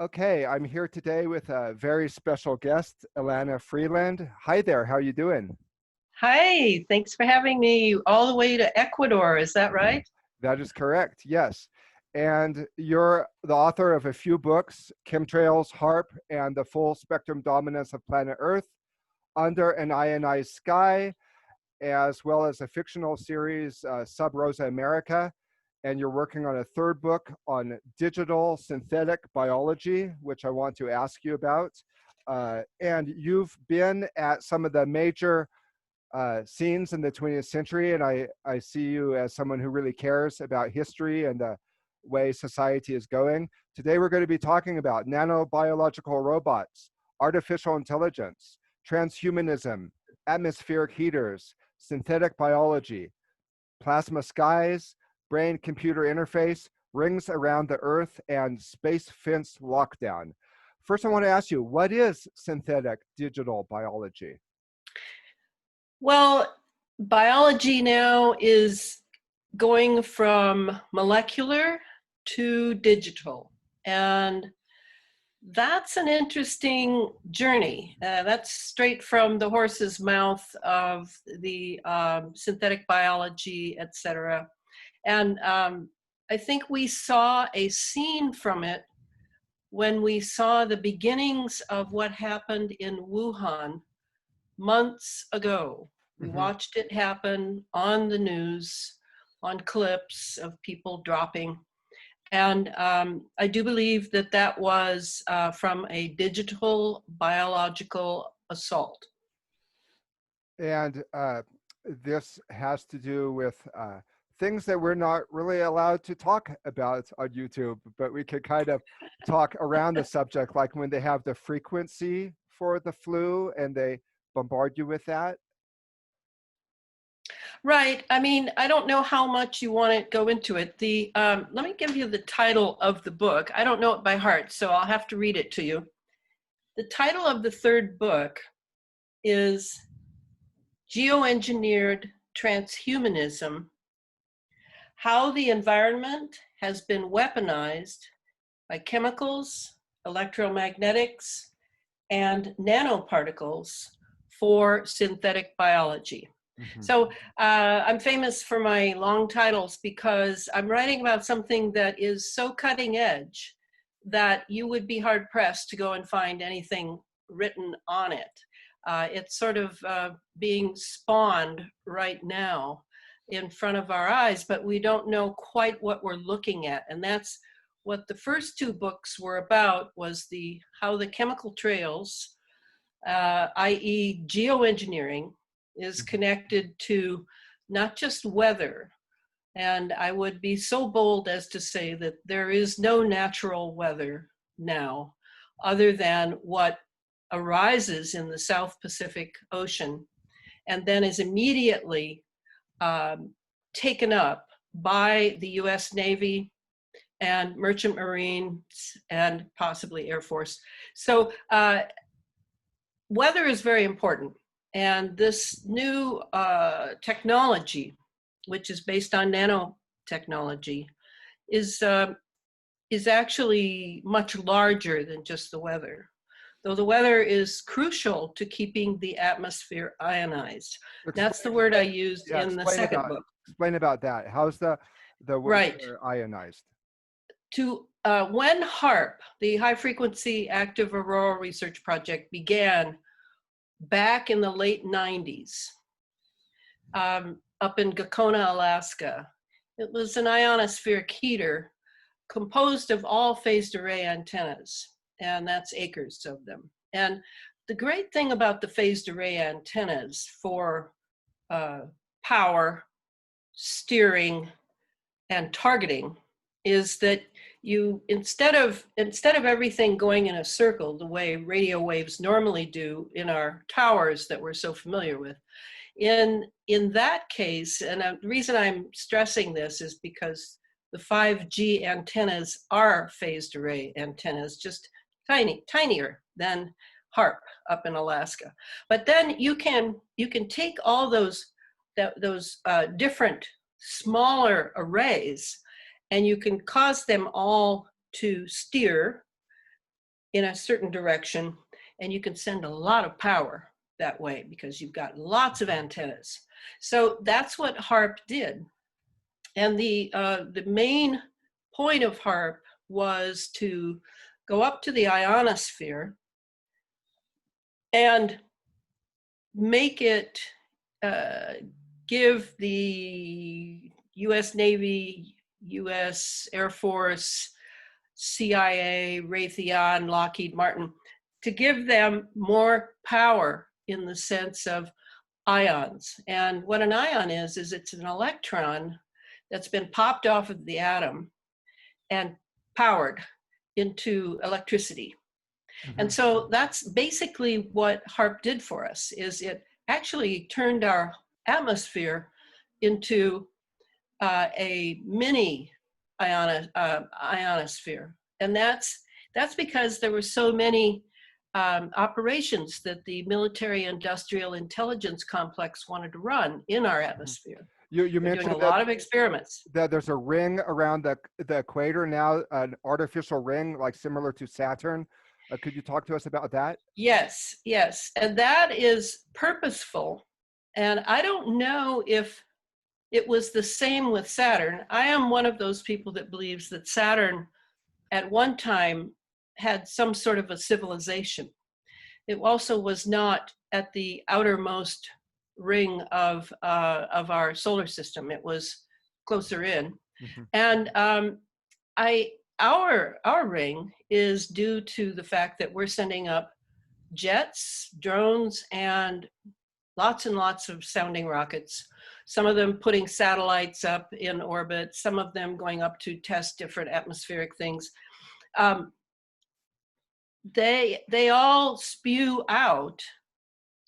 Okay, I'm here today with a very special guest, Elana Freeland. Hi there, how are you doing? Hi, thanks for having me all the way to Ecuador. Is that right? That is correct, yes. And you're the author of a few books, Chemtrails, Harp, and The Full Spectrum Dominance of Planet Earth, Under an Ionized Sky, as well as a fictional series, Subrosa America. And you're working on a third book on digital synthetic biology, which I want to ask you about. And you've been at some of the major scenes in the 20th century, and I see you as someone who really cares about history and the way society is going. Today we're going to be talking about nanobiological robots, artificial intelligence, transhumanism, atmospheric heaters, synthetic biology, plasma skies, brain-computer interface, rings around the Earth, and space fence lockdown. First, I want to ask you, what is synthetic digital biology? Well, biology now is going from molecular to digital. And that's an interesting journey. That's straight from the horse's mouth of the synthetic biology, etc. And I think we saw a scene from it when we saw the beginnings of what happened in Wuhan months ago. We Mm-hmm. watched it happen on the news, on clips of people dropping. And I do believe that that was from a digital biological assault. And this has to do with things that we're not really allowed to talk about on YouTube, but we could kind of talk around the subject, like when they have the frequency for the flu and they bombard you with that. Right. I mean, I don't know how much you want to go into it. Let me give you the title of the book. I don't know it by heart, so I'll have to read it to you. The title of the third book is Geoengineered Transhumanism: How the Environment Has Been Weaponized by Chemicals, Electromagnetics, and Nanoparticles for Synthetic Biology. Mm-hmm. So I'm famous for my long titles because I'm writing about something that is so cutting edge that you would be hard pressed to go and find anything written on it. It's sort of being spawned right now in front of our eyes, but we don't know quite what we're looking at. And that's what the first two books were about, was how the chemical trails, i.e. geoengineering, is connected to not just weather. And I would be so bold as to say that there is no natural weather now other than what arises in the South Pacific Ocean and then is immediately taken up by the US Navy and Merchant Marines and possibly Air Force. So weather is very important. And this new technology, which is based on nanotechnology, is actually much larger than just the weather. Though the weather is crucial to keeping the atmosphere ionized. That's the word I used Yeah, in the second book. explain about that. How's the Right. weather ionized? When Harp, the High Frequency Active Auroral Research Project, began back in the late 90s, up in Gakona, Alaska, it was an ionospheric heater composed of all phased array antennas, and that's acres of them. And the great thing about the phased array antennas for power, steering, and targeting is that you, instead of everything going in a circle the way radio waves normally do in our towers that we're so familiar with, in that case, and the reason I'm stressing this is because the 5G antennas are phased array antennas, just tinier than Harp up in Alaska. But then you can take all those different smaller arrays, and you can cause them all to steer in a certain direction, and you can send a lot of power that way because you've got lots of antennas. So that's what Harp did. And the main point of Harp was to go up to the ionosphere and make it give the US Navy, US Air Force, CIA, Raytheon, Lockheed Martin, to give them more power in the sense of ions. And what an ion is it's an electron that's been popped off of the atom and powered into electricity. Mhm. And so that's basically what Harp did for us, is it actually turned our atmosphere into a mini ionosphere. And that's because there were so many operations that the military-industrial intelligence complex wanted to run in our atmosphere. You They're doing a mentioned lot of experiments. that there's a ring around the equator now, an artificial ring, like similar to Saturn. Could you talk to us about that? Yes, yes. And that is purposeful. And I don't know if it was the same with Saturn. I am one of those people that believes that Saturn at one time had some sort of a civilization. It also was not at the outermost ring of our solar system. It was closer in. Mhm. And our ring is due to the fact that we're sending up jets, drones, and lots of sounding rockets. Some of them putting satellites up in orbit, some of them going up to test different atmospheric things. They all spew out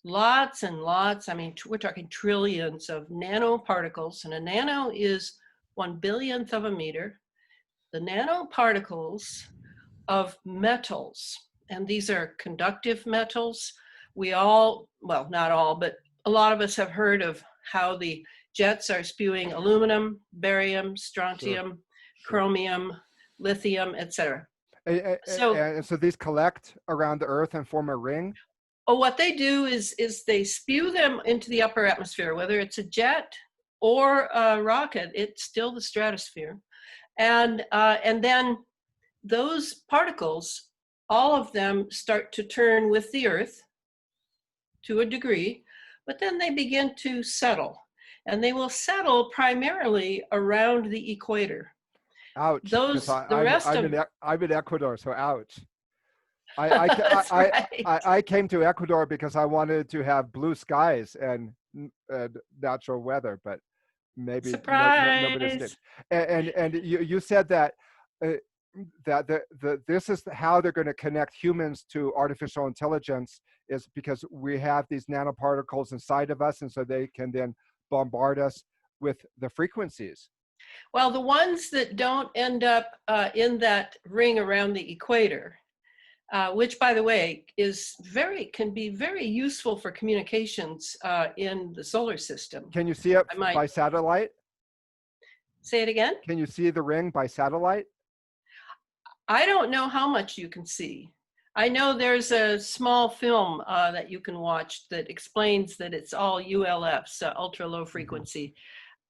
lots and lots, I mean, we're talking trillions of nanoparticles, and a nano is 1/1000th of a meter. The nanoparticles of metals, and these are conductive metals. We all, well, not all, but a lot of us have heard of how the jets are spewing aluminum, barium, strontium, chromium, lithium, etc. So, And so these collect around the Earth and form a ring? what they do is they spew them into the upper atmosphere, whether it's a jet or a rocket, it's still the stratosphere. And then those particles, all of them start to turn with the Earth to a degree, but then they begin to settle. And they will settle primarily around the equator. Ouch! Because The rest of I'm in Ecuador, so ouch. that's right. I came to Ecuador because I wanted to have blue skies and natural weather, but maybe nobody Surprise. did. And you said that that this is how they're going to connect humans to artificial intelligence, is because we have these nanoparticles inside of us, and so they can then bombard us with the frequencies. Well, the ones that don't end up in that ring around the equator, which, by the way, can be very useful for communications in the solar system. Can you see it I might by satellite? say it again. Can you see the ring by satellite? I don't know how much you can see. I know there's a small film that you can watch that explains that it's all ULFs, ultra low frequency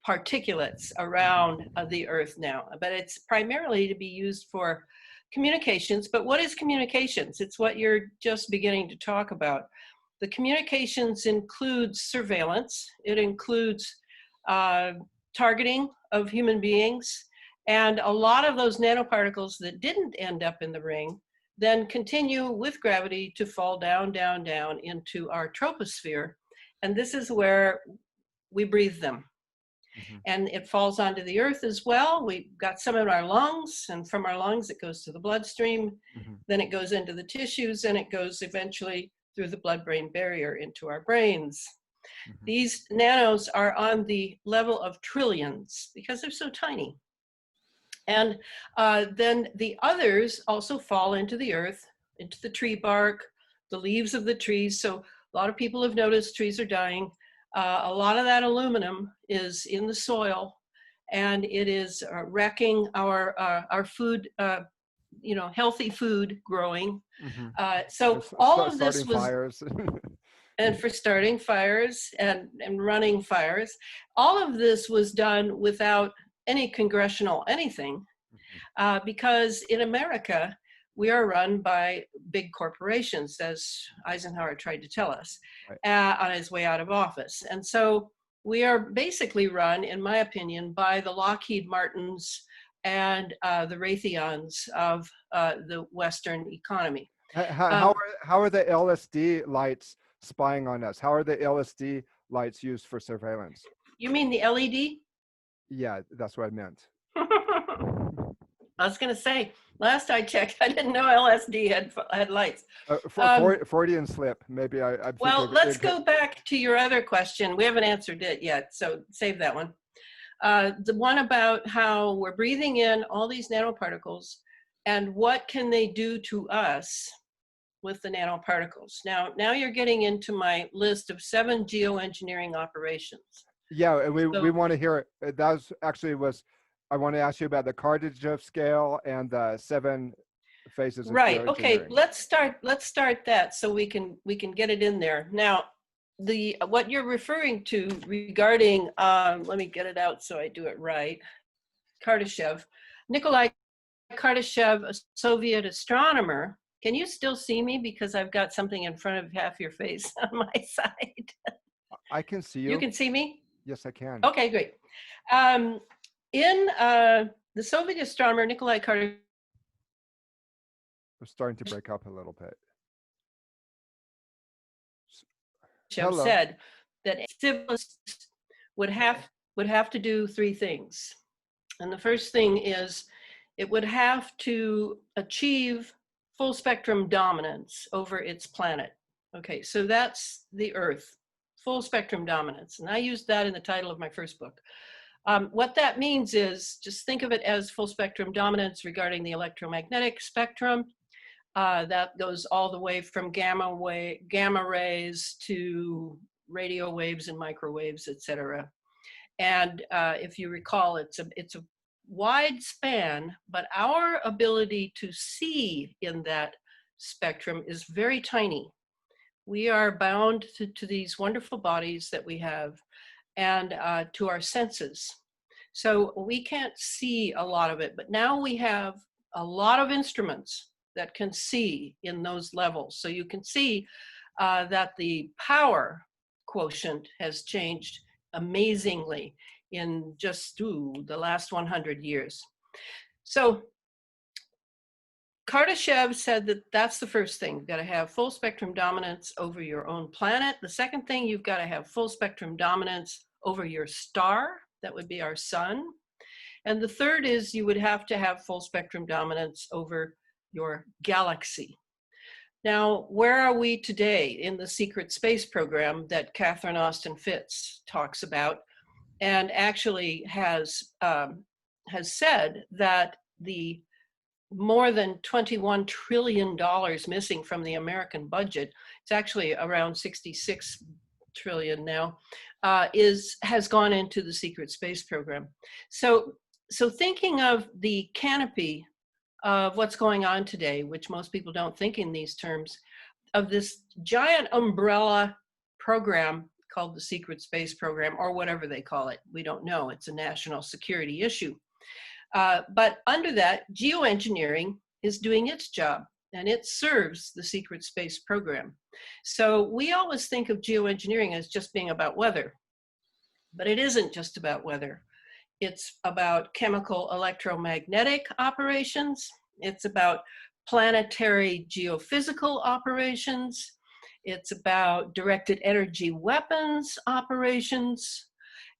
particulates around the Earth now, but it's primarily to be used for communications. But what is communications? It's what you're just beginning to talk about. The communications includes surveillance. It includes targeting of human beings. And a lot of those nanoparticles that didn't end up in the ring then continue with gravity to fall down, down, down into our troposphere. And this is where we breathe them. Mhm. And it falls onto the Earth as well. We've got some in our lungs, and from our lungs it goes to the bloodstream, Mhm. then it goes into the tissues, and it goes eventually through the blood-brain barrier into our brains. Mhm. These nanos are on the level of trillions because they're so tiny. And then the others also fall into the Earth, into the tree bark, the leaves of the trees. So a lot of people have noticed trees are dying. A lot of that aluminum is in the soil, and it is wrecking our food healthy food growing. Mm-hmm. So all of this Starting was, fires. and for starting fires and running fires, all of this was done without any congressional anything, because in America, we are run by big corporations, as Eisenhower tried to tell us, Right. on his way out of office. And so we are basically run, in my opinion, by the Lockheed Martins and the Raytheons of the Western economy. How are the LSD lights spying on us? How are the LSD lights used for surveillance? You mean the LED? Yeah, that's what I meant. I was going to say, last I checked, I didn't know LSD had lights. Freudian slip. Maybe I'm Well, thinking. let's go back to your other question. We haven't answered it yet, so save that one. The one about how we're breathing in all these nanoparticles and what can they do to us with the nanoparticles. Now you're getting into my list of 7 geoengineering operations. Yeah, and we want to hear it. That was actually I want to ask you about the Kardashev scale and the 7 phases of right. Okay, geoengineering. let's start that so we can get it in there. Now, what you're referring to regarding let me get it out so I do it right. Kardashev, Nikolai Kardashev, a Soviet astronomer. Can you still see me because I've got something in front of half your face on my side? I can see you. You can see me? Yes, I can. Okay, great. In the Soviet astronomer Nikolai Kardashev We're starting to break up a little bit. said that civilists would have to do 3 things. And the first thing is it would have to achieve full spectrum dominance over its planet. Okay, so that's the Earth, full spectrum dominance. And I used that in the title of my first book. What that means is, just think of it as full spectrum dominance regarding the electromagnetic spectrum. That goes all the way from gamma rays to radio waves and microwaves, etc. And if you recall, it's a wide span, but our ability to see in that spectrum is very tiny. We are bound to these wonderful bodies that we have and to our senses. So we can't see a lot of it, but now we have a lot of instruments that can see in those levels. So you can see that the power quotient has changed amazingly in just the last 100 years. So Kardashev said that that's the first thing. You've got to have full spectrum dominance over your own planet. The second thing, you've got to have full spectrum dominance over your star. That would be our sun. And the third is you would have to have full spectrum dominance over your galaxy. Now, where are we today in the secret space program that Catherine Austin Fitts talks about, and actually has said that the more than $21 trillion missing from the American budget, it's actually around 66 trillion now, has gone into the secret space program. So thinking of the canopy of what's going on today, which most people don't think in these terms, of this giant umbrella program called the secret space program, or whatever they call it. We don't know. It's a national security issue. But under that, geoengineering is doing its job, and it serves the secret space program. So we always think of geoengineering as just being about weather, but it isn't just about weather. It's about chemical electromagnetic operations. It's about planetary geophysical operations. It's about directed energy weapons operations.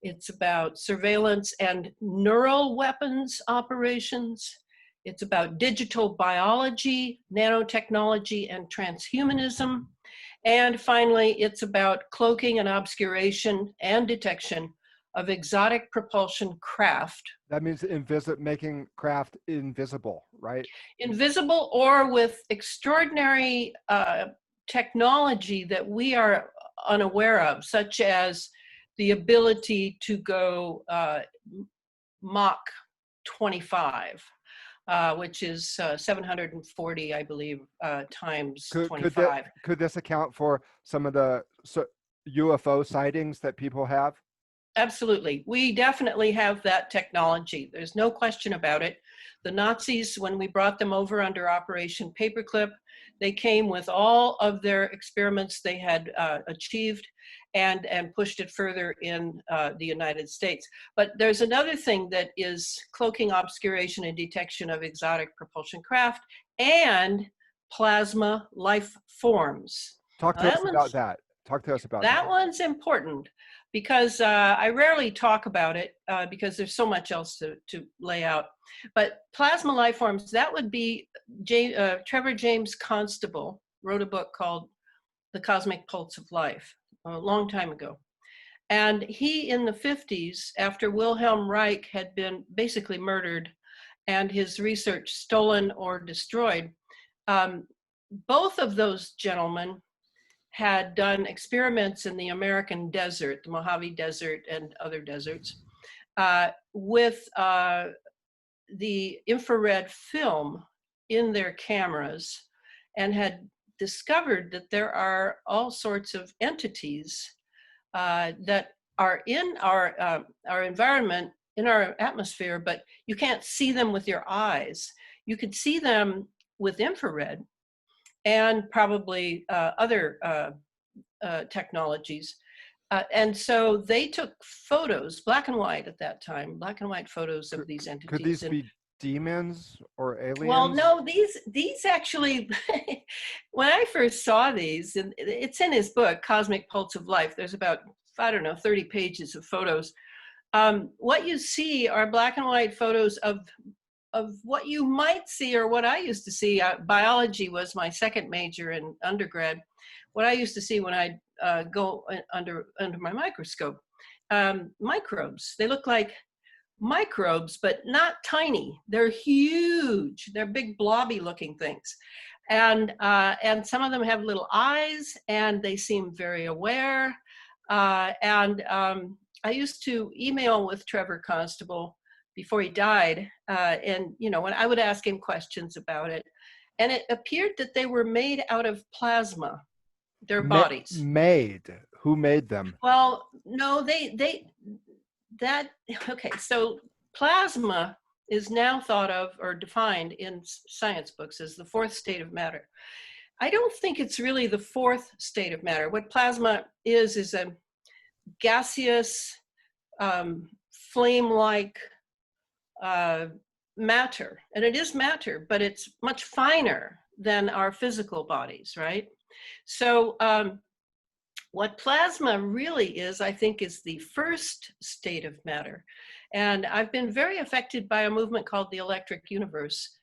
It's about surveillance and neural weapons operations. It's about digital biology, nanotechnology, and transhumanism. And finally, it's about cloaking and obscuration and detection of exotic propulsion craft. That means making craft invisible, right? Invisible, or with extraordinary technology that we are unaware of, such as the ability to go Mach 25, which is 740, I believe, times Could 25. this account for some of the UFO sightings that people have? Absolutely. We definitely have that technology. There's no question about it. The Nazis, when we brought them over under Operation Paperclip, they came with all of their experiments they had achieved and pushed it further in the United States. But there's another thing that is cloaking, obscuration, and detection of exotic propulsion craft and plasma life forms. Talk to us about that. Talk to us about that. That one's important because I rarely talk about it because there's so much else to lay out. But plasma life forms, that would be Trevor James Constable wrote a book called The Cosmic Pulse of Life a long time ago. And he, in the 50s, after Wilhelm Reich had been basically murdered and his research stolen or destroyed, both of those gentlemen had done experiments in the American desert, the Mojave Desert and other deserts, with the infrared film in their cameras, and had discovered that there are all sorts of entities that are in our environment, in our atmosphere, but you can't see them with your eyes. You could see them with infrared and probably other technologies. And so they took photos, black and white at that time, black and white photos of these entities. Could these be demons or aliens? Well, no, these actually, when I first saw these, and it's in his book, Cosmic Pulse of Life, there's about, I don't know, 30 pages of photos. What you see are black and white photos of what you might see, or what I used to see. Biology was my second major in undergrad. What I used to see when I'd go under my microscope, microbes. They look like microbes, but not tiny. They're huge. They're big blobby looking things. And some of them have little eyes, and they seem very aware. I used to email with Trevor Constable before he died, and when I would ask him questions about it, and it appeared that they were made out of plasma, their bodies. Who made them? Well, no, okay, so plasma is now thought of or defined in science books as the fourth state of matter. I don't think it's really the fourth state of matter. What plasma is a gaseous, flame-like matter. And it is matter, but it's much finer than our physical bodies, right? So what plasma really is, I think, is the first state of matter. And I've been very affected by a movement called the electric universe,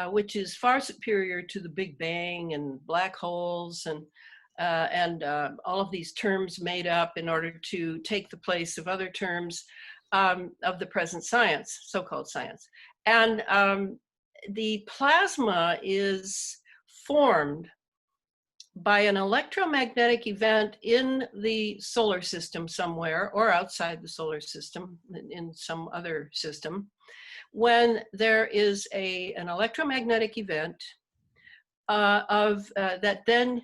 which is far superior to the Big Bang and black holes and all of these terms made up in order to take the place of other terms of the present science, so-called science. And the plasma is formed by an electromagnetic event in the solar system somewhere, or outside the solar system in some other system, when there is an electromagnetic event that then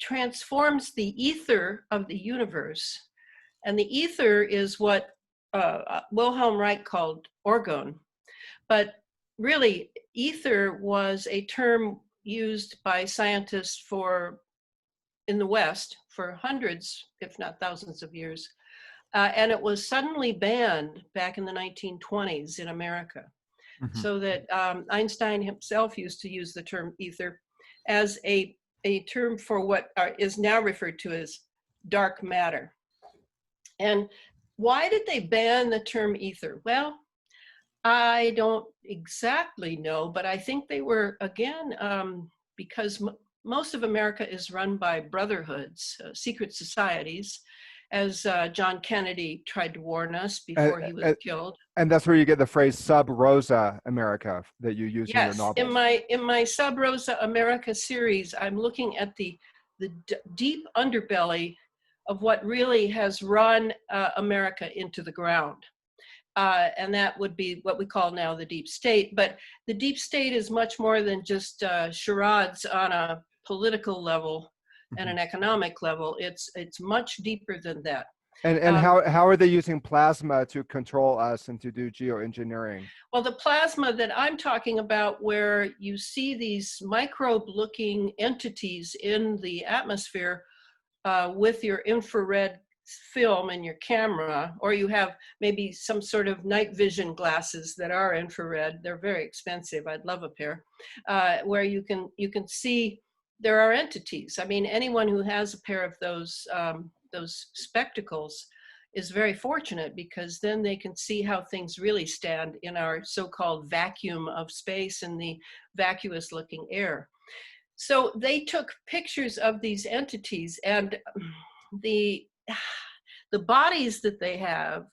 transforms the ether of the universe. And the ether is what Wilhelm Reich called orgone. But really, ether was a term used by scientists in the West for hundreds, if not thousands of years. And it was suddenly banned back in the 1920s in America. Mm-hmm. So that Einstein himself used to use the term ether as a term for what is now referred to as dark matter. And why did they ban the term ether? Well, I don't exactly know, but I think they were, again, because most of America is run by brotherhoods, secret societies, as John Kennedy tried to warn us before he was killed. And that's where you get the phrase Subrosa America that you use in your novels. In my Subrosa America series, I'm looking at the deep underbelly of what really has run America into the ground. And that would be what we call now the deep state. But the deep state is much more than just charades on a political level and an economic level. It's much deeper than that. And how are they using plasma to control us and to do geoengineering? Well, the plasma that I'm talking about, where you see these microbe-looking entities in the atmosphere with your infrared film in your camera, or you have maybe some sort of night vision glasses that are infrared. They're very expensive. I'd love a pair, where you can see there are entities. I mean, anyone who has a pair of those spectacles is very fortunate, because then they can see how things really stand in our so-called vacuum of space and the vacuous looking air. So they took pictures of these entities, and the bodies that they have,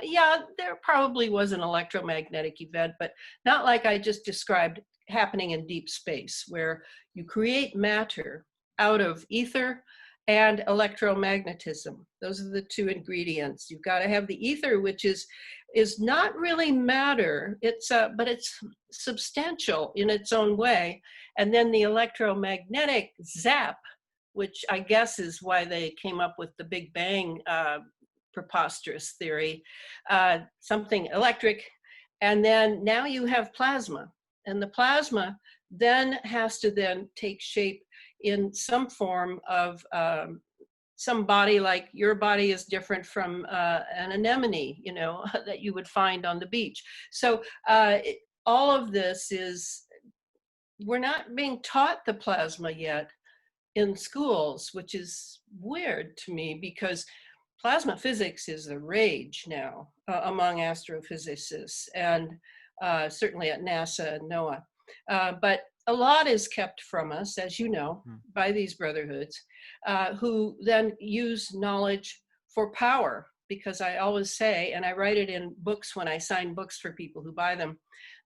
yeah, there probably was an electromagnetic event, but not like I just described happening in deep space, where you create matter out of ether and electromagnetism. Those are the two ingredients. You've got to have the ether, which is not really matter, but it's substantial in its own way. And then the electromagnetic zap, which I guess is why they came up with the Big Bang preposterous theory, something electric. And then now you have plasma, and the plasma then has to then take shape in some form of some body. Like your body is different from an anemone, you know, that you would find on the beach. So all of this we're not being taught the plasma yet in schools, which is weird to me, because plasma physics is the rage now among astrophysicists, and certainly at NASA and NOAA. But a lot is kept from us, as you know, by these brotherhoods, who then use knowledge for power. Because I always say, and I write it in books when I sign books for people who buy them,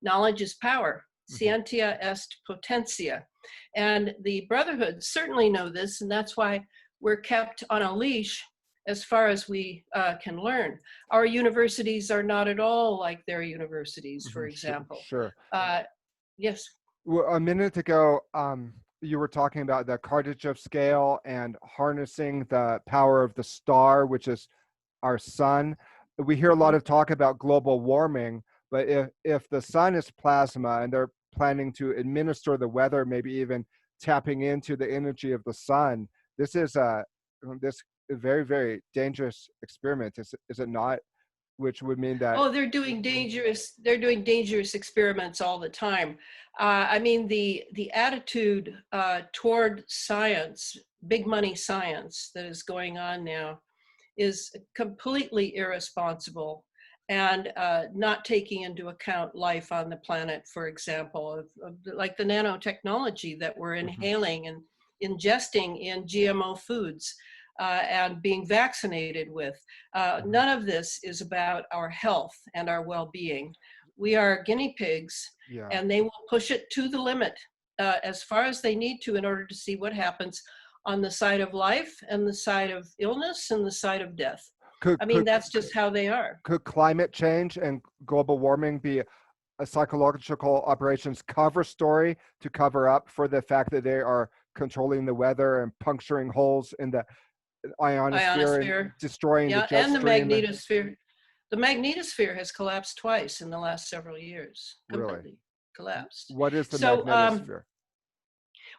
knowledge is power. Scientia est potentia. And the brotherhoods certainly know this, and that's why we're kept on a leash as far as we can learn. Our universities are not at all like their universities, for example. Sure. Yes. Well, a minute ago, you were talking about the Kardashev scale and harnessing the power of the star, which is our sun. We hear a lot of talk about global warming, but if the sun is plasma and they're planning to administer the weather, maybe even tapping into the energy of the sun, this is a very, very dangerous experiment, is it not? Which would mean that they're doing dangerous experiments all the time. I mean, the attitude toward science, big money science, that is going on now is completely irresponsible, and not taking into account life on the planet, for example, like the nanotechnology that we're inhaling and ingesting in GMO foods and being vaccinated with. None of this is about our health and our well-being. We are guinea pigs, and they will push it to the limit as far as they need to in order to see what happens on the side of life and the side of illness and the side of death. That's just how they are. Could climate change and global warming be a psychological operations cover story to cover up for the fact that they are controlling the weather and puncturing holes in the ionosphere. And destroying the jet and the stream? magnetosphere? The magnetosphere has collapsed twice in the last several years. Completely collapsed. What is the magnetosphere?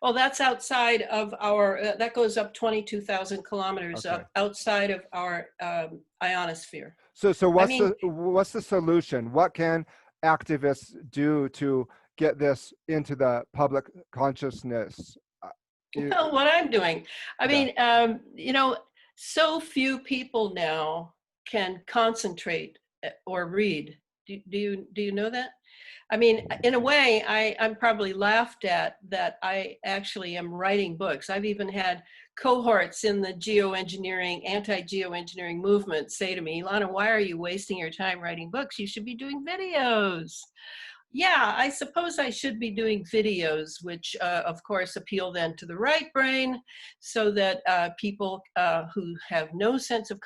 Well, that's outside of our, that goes up 22,000 kilometers up outside of our ionosphere. So what's the solution? What can activists do to get this into the public consciousness? Well, what I'm doing, so few people now can concentrate or read. Do you know that? I mean, in a way, I'm probably laughed at that I actually am writing books. I've even had cohorts in the geoengineering, anti-geoengineering movement say to me, Elana, why are you wasting your time writing books? You should be doing videos. Yeah, I suppose I should be doing videos, which of course appeal then to the right brain, so that people who have no sense of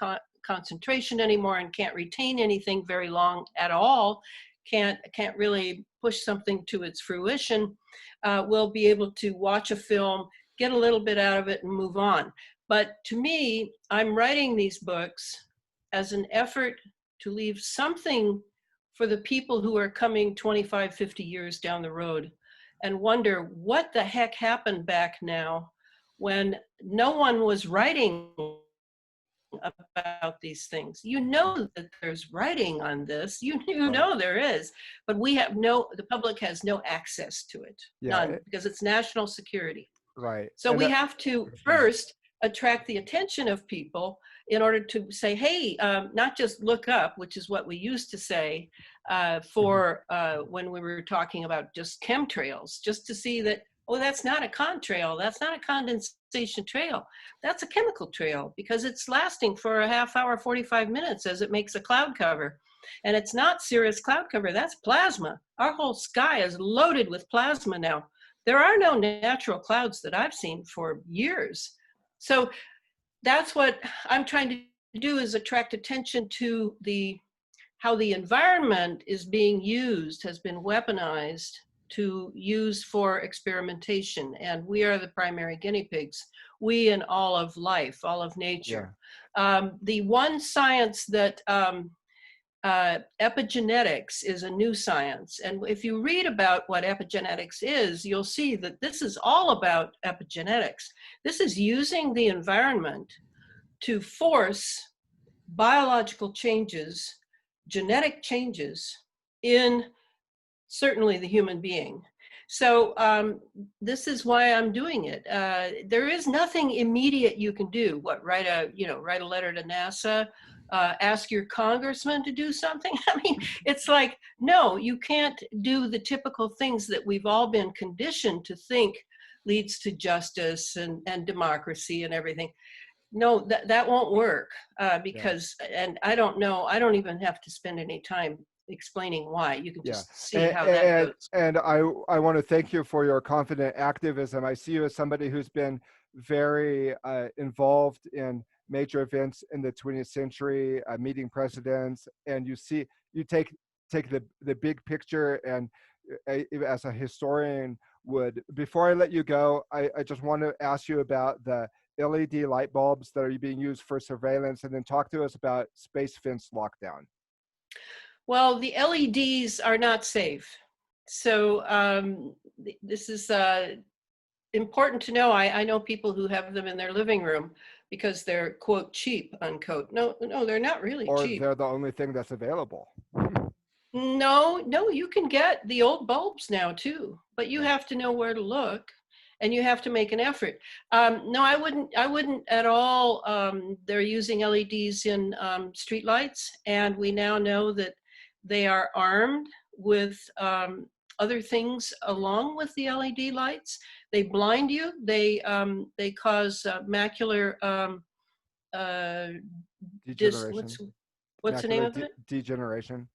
concentration anymore and can't retain anything very long at all, can't really push something to its fruition, will be able to watch a film, get a little bit out of it and move on. But to me, I'm writing these books as an effort to leave something for the people who are coming 25, 50 years down the road and wonder what the heck happened back now when no one was writing about these things. You know that there's writing on this, you know there is, but the public has no access to it, none, because it's national security. Right. So we have to first attract the attention of people in order to say, hey, not just look up, which is what we used to say when we were talking about just chemtrails, just to see that, oh, that's not a contrail, that's not a condensation trail, that's a chemical trail, because it's lasting for a half hour, 45 minutes as it makes a cloud cover. And it's not cirrus cloud cover, that's plasma. Our whole sky is loaded with plasma now. There are no natural clouds that I've seen for years. So that's what I'm trying to do, is attract attention to how the environment is being used, has been weaponized to use for experimentation. And we are the primary guinea pigs, we and all of life, all of nature. Yeah. The one science that epigenetics is a new science. And if you read about what epigenetics is, you'll see that this is all about epigenetics. This is using the environment to force biological changes, genetic changes in certainly the human being. So this is why I'm doing it. There is nothing immediate you can do. Write a letter to NASA, ask your congressman to do something. I mean, it's like, no, you can't do the typical things that we've all been conditioned to think leads to justice and democracy and everything. No, that won't work because, and I don't even have to spend any time explaining why. You can just see how that goes. And I want to thank you for your confident activism. I see you as somebody who's been very involved in major events in the 20th century, meeting presidents, and you take the big picture, and as a historian would. Before I let you go, I just want to ask you about the LED light bulbs that are being used for surveillance, and then talk to us about space fence lockdown. Well, the LEDs are not safe. So this is important to know. I know people who have them in their living room because they're, quote, cheap, unquote. No, they're not really cheap. Or they're the only thing that's available. No, you can get the old bulbs now too, but you have to know where to look. And you have to make an effort. No, I wouldn't at all. They're using LEDs in streetlights, and we now know that they are armed with other things along with the LED lights. They blind you. They cause macular degeneration. What's the name of it? Degeneration.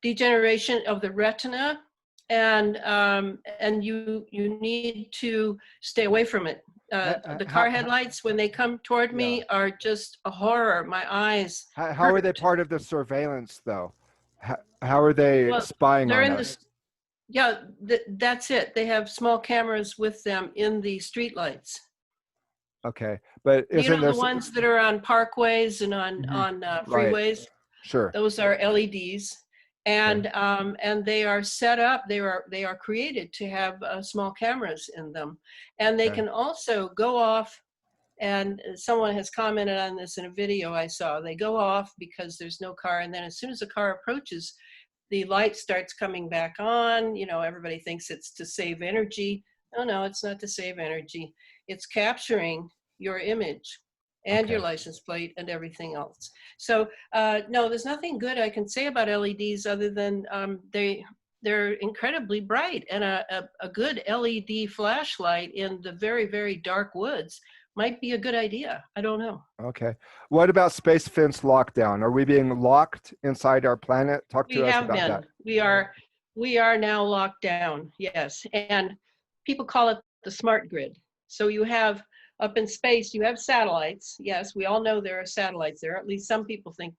Degeneration of the retina. And you need to stay away from it. The car headlights, when they come toward me, are just a horror. My eyes. How are they part of the surveillance, though? How are they spying on us? That's it. They have small cameras with them in the streetlights. Okay, but isn't the ones that are on parkways and on freeways? Right. Sure. Those are LEDs. And they are set up, they are created to have small cameras in them. And they can also go off, and someone has commented on this in a video I saw. They go off because there's no car, and then as soon as the car approaches, the light starts coming back on. Everybody thinks it's to save energy. No, it's not to save energy. It's capturing your image and your license plate and everything else. So no, there's nothing good I can say about LEDs other than they're incredibly bright, and a good LED flashlight in the very, very dark woods might be a good idea. I don't know. Okay. What about space fence lockdown? Are we being locked inside our planet? Talk to us about that. We are now locked down, yes. And people call it the smart grid. So you have up in space, you have satellites. Yes, we all know there are satellites there. At least some people think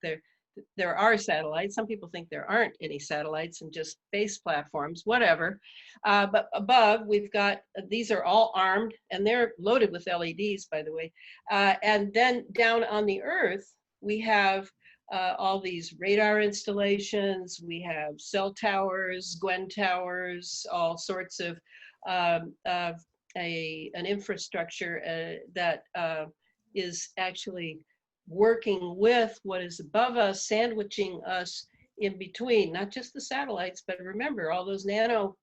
there are satellites. Some people think there aren't any satellites and just space platforms, whatever. But above, we've got, these are all armed, and they're loaded with LEDs, by the way. And then down on the Earth, we have all these radar installations, we have cell towers, Gwen towers, all sorts of an infrastructure that is actually working with what is above us, sandwiching us in between, not just the satellites, but remember all those nano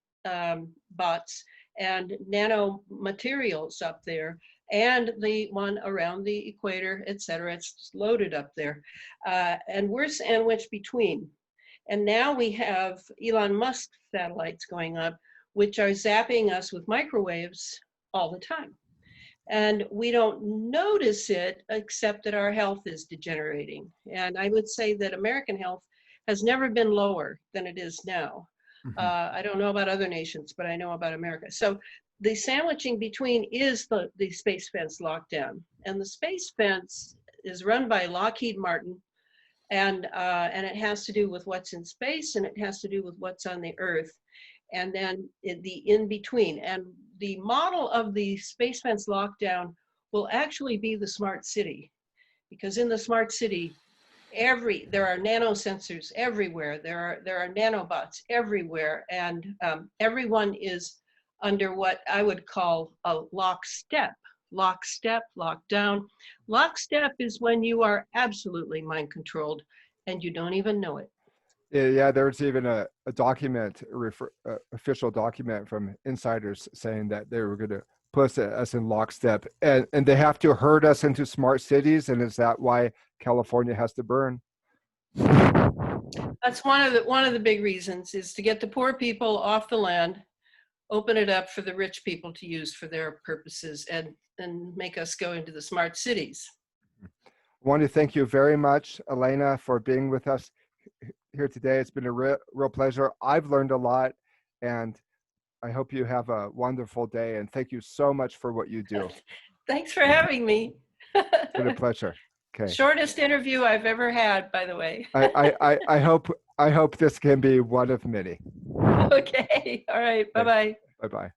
bots and nano materials up there, and the one around the equator, etc. It's just loaded up there. And we're sandwiched between. And now we have Elon Musk satellites going up, which are zapping us with microwaves all the time. And we don't notice it, except that our health is degenerating. And I would say that American health has never been lower than it is now. I don't know about other nations, but I know about America. So the sandwiching between is the space fence lockdown. And the space fence is run by Lockheed Martin. And it has to do with what's in space, and it has to do with what's on the Earth. And then the in-between. And the model of the space fence lockdown will actually be the smart city. Because in the smart city, there are nano sensors everywhere. There are nanobots everywhere. And everyone is under what I would call a lockstep. Lockstep, lockdown. Lockstep is when you are absolutely mind controlled and you don't even know it. Yeah, there's even a document, official document from insiders saying that they were going to put us in lockstep, and they have to herd us into smart cities. And is that why California has to burn? That's one of the big reasons, is to get the poor people off the land, open it up for the rich people to use for their purposes, and make us go into the smart cities. I want to thank you very much, Elana, for being with us here today. It's been a real pleasure. I've learned a lot, and I hope you have a wonderful day. And thank you so much for what you do. Thanks for having me. It's been a pleasure. Okay. Shortest interview I've ever had, by the way. I hope this can be one of many. Okay. All right. Bye-bye. Bye-bye.